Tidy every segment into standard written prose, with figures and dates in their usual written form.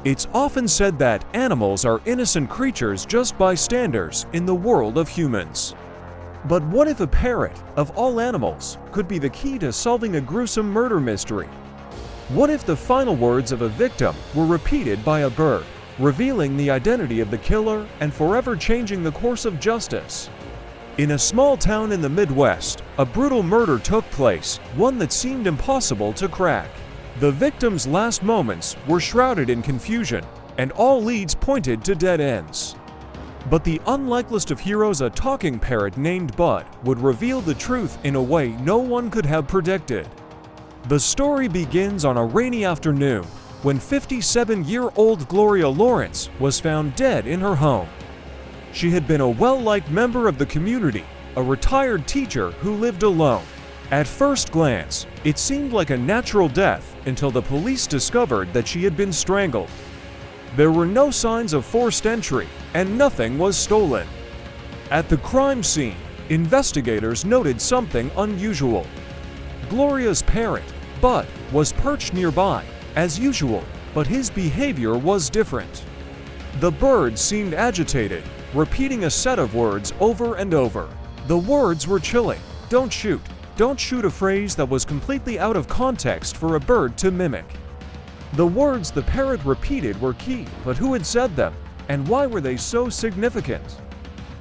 It's often said that animals are innocent creatures, just bystanders in the world of humans. But what if a parrot, of all animals, could be the key to solving a gruesome murder mystery? What if the final words of a victim were repeated by a bird, revealing the identity of the killer and forever changing the course of justice? In a small town in the Midwest, a brutal murder took place, one that seemed impossible to crack. The victim's last moments were shrouded in confusion, and all leads pointed to dead ends. But the unlikeliest of heroes, a talking parrot named Bud, would reveal the truth in a way no one could have predicted. The story begins on a rainy afternoon when 57-year-old Gloria Lawrence was found dead in her home. She had been a well-liked member of the community, a retired teacher who lived alone. At first glance, it seemed like a natural death until the police discovered that she had been strangled. There were no signs of forced entry, and nothing was stolen. At the crime scene, investigators noted something unusual. Gloria's parrot, Bud, was perched nearby, as usual, but his behavior was different. The bird seemed agitated, repeating a set of words over and over. The words were chilling. "Don't shoot. Don't shoot," a phrase that was completely out of context for a bird to mimic. The words the parrot repeated were key, but who had said them, and why were they so significant?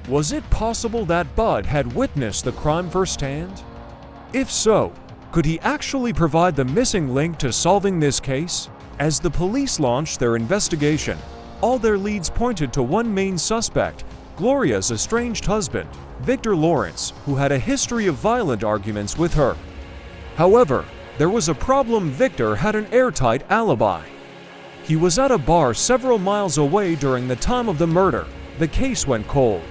Was it possible that Bud had witnessed the crime firsthand? If so, could he actually provide the missing link to solving this case? As the police launched their investigation, all their leads pointed to one main suspect, Gloria's estranged husband, Victor Lawrence, who had a history of violent arguments with her. However, there was a problem. Victor had an airtight alibi. He was at a bar several miles away during the time of the murder. The case went cold.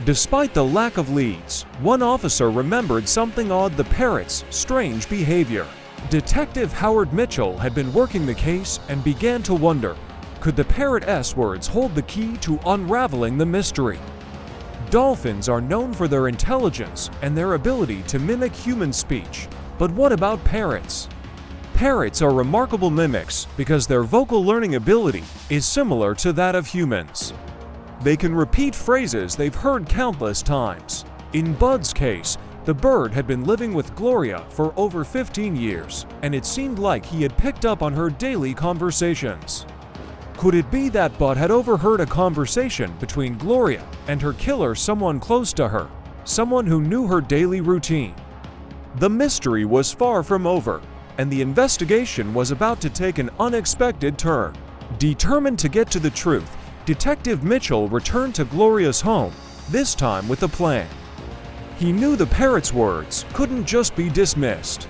Despite the lack of leads, one officer remembered something odd: the parrot's strange behavior. Detective Howard Mitchell had been working the case and began to wonder, could the parrot's words hold the key to unraveling the mystery? Dolphins are known for their intelligence and their ability to mimic human speech. But what about parrots? Parrots are remarkable mimics because their vocal learning ability is similar to that of humans. They can repeat phrases they've heard countless times. In Bud's case, the bird had been living with Gloria for over 15 years, and it seemed like he had picked up on her daily conversations. Could it be that Bud had overheard a conversation between Gloria and her killer, someone close to her, someone who knew her daily routine? The mystery was far from over, and the investigation was about to take an unexpected turn. Determined to get to the truth, Detective Mitchell returned to Gloria's home, this time with a plan. He knew the parrot's words couldn't just be dismissed.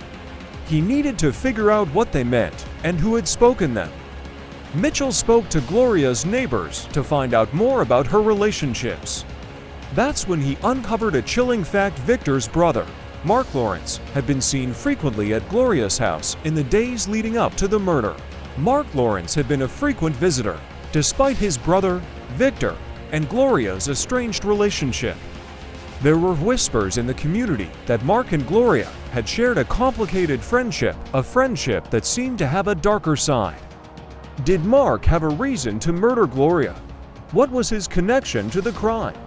He needed to figure out what they meant and who had spoken them. Mitchell spoke to Gloria's neighbors to find out more about her relationships. That's when he uncovered a chilling fact: Victor's brother, Mark Lawrence, had been seen frequently at Gloria's house in the days leading up to the murder. Mark Lawrence had been a frequent visitor, despite his brother, Victor, and Gloria's estranged relationship. There were whispers in the community that Mark and Gloria had shared a complicated friendship, a friendship that seemed to have a darker side. Did Mark have a reason to murder Gloria? What was his connection to the crime?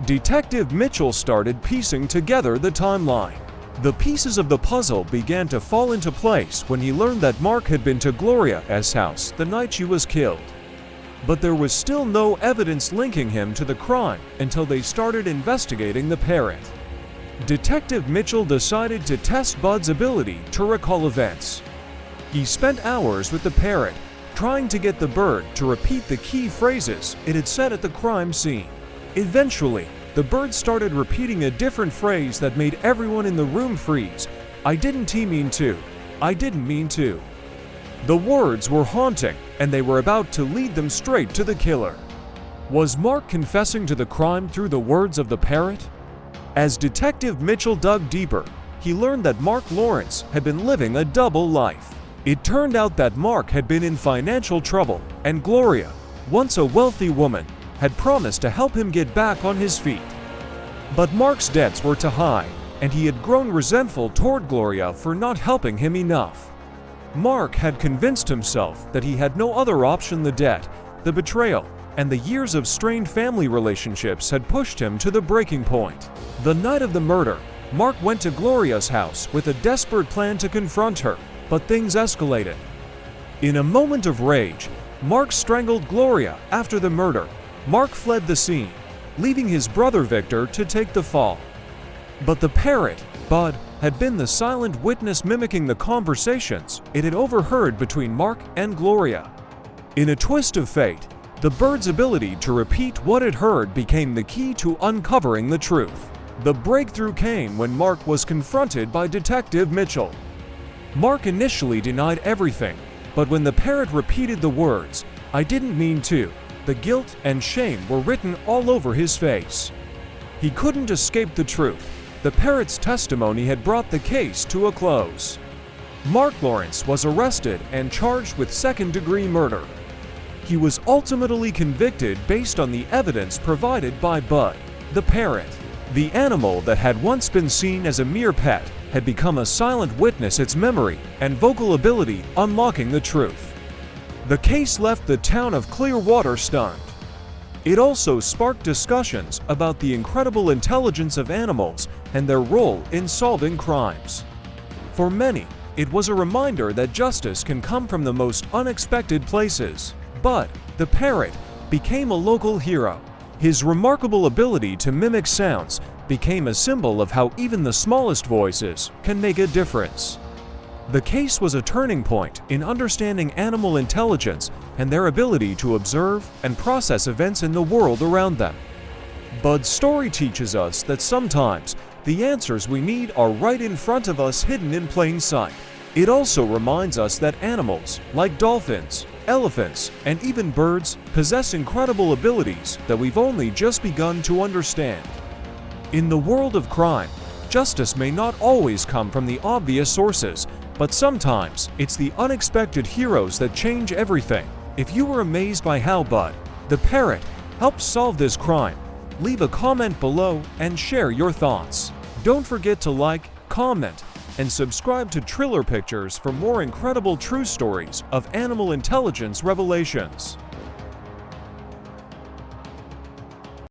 Detective Mitchell started piecing together the timeline. The pieces of the puzzle began to fall into place when he learned that Mark had been to Gloria's house the night she was killed. But there was still no evidence linking him to the crime until they started investigating the parrot. Detective Mitchell decided to test Bud's ability to recall events. He spent hours with the parrot, trying to get the bird to repeat the key phrases it had said at the crime scene. Eventually, the bird started repeating a different phrase that made everyone in the room freeze. "I didn't mean to. I didn't mean to." The words were haunting, and they were about to lead them straight to the killer. Was Mark confessing to the crime through the words of the parrot? As Detective Mitchell dug deeper, he learned that Mark Lawrence had been living a double life. It turned out that Mark had been in financial trouble, and Gloria, once a wealthy woman, had promised to help him get back on his feet. But Mark's debts were too high, and he had grown resentful toward Gloria for not helping him enough. Mark had convinced himself that he had no other option. The debt, the betrayal, and the years of strained family relationships had pushed him to the breaking point. The night of the murder, Mark went to Gloria's house with a desperate plan to confront her, but things escalated. In a moment of rage, Mark strangled Gloria. After the murder, Mark fled the scene, leaving his brother Victor to take the fall. But the parrot, Bud, had been the silent witness mimicking the conversations it had overheard between Mark and Gloria. In a twist of fate, the bird's ability to repeat what it heard became the key to uncovering the truth. The breakthrough came when Mark was confronted by Detective Mitchell. Mark initially denied everything, but when the parrot repeated the words, "I didn't mean to," the guilt and shame were written all over his face. He couldn't escape the truth. The parrot's testimony had brought the case to a close. Mark Lawrence was arrested and charged with second-degree murder. He was ultimately convicted based on the evidence provided by Bud, the parrot. The animal that had once been seen as a mere pet had become a silent witness, its memory and vocal ability unlocking the truth. The case left the town of Clearwater stunned. It also sparked discussions about the incredible intelligence of animals and their role in solving crimes. For many, it was a reminder that justice can come from the most unexpected places. But the parrot became a local hero. His remarkable ability to mimic sounds became a symbol of how even the smallest voices can make a difference. The case was a turning point in understanding animal intelligence and their ability to observe and process events in the world around them. Bud's story teaches us that sometimes the answers we need are right in front of us, hidden in plain sight. It also reminds us that animals, like dolphins, elephants, and even birds, possess incredible abilities that we've only just begun to understand. In the world of crime, justice may not always come from the obvious sources, but sometimes it's the unexpected heroes that change everything. If you were amazed by how Bud, the parrot, helped solve this crime, leave a comment below and share your thoughts. Don't forget to like, comment, and subscribe to Triller Pictures for more incredible true stories of animal intelligence revelations.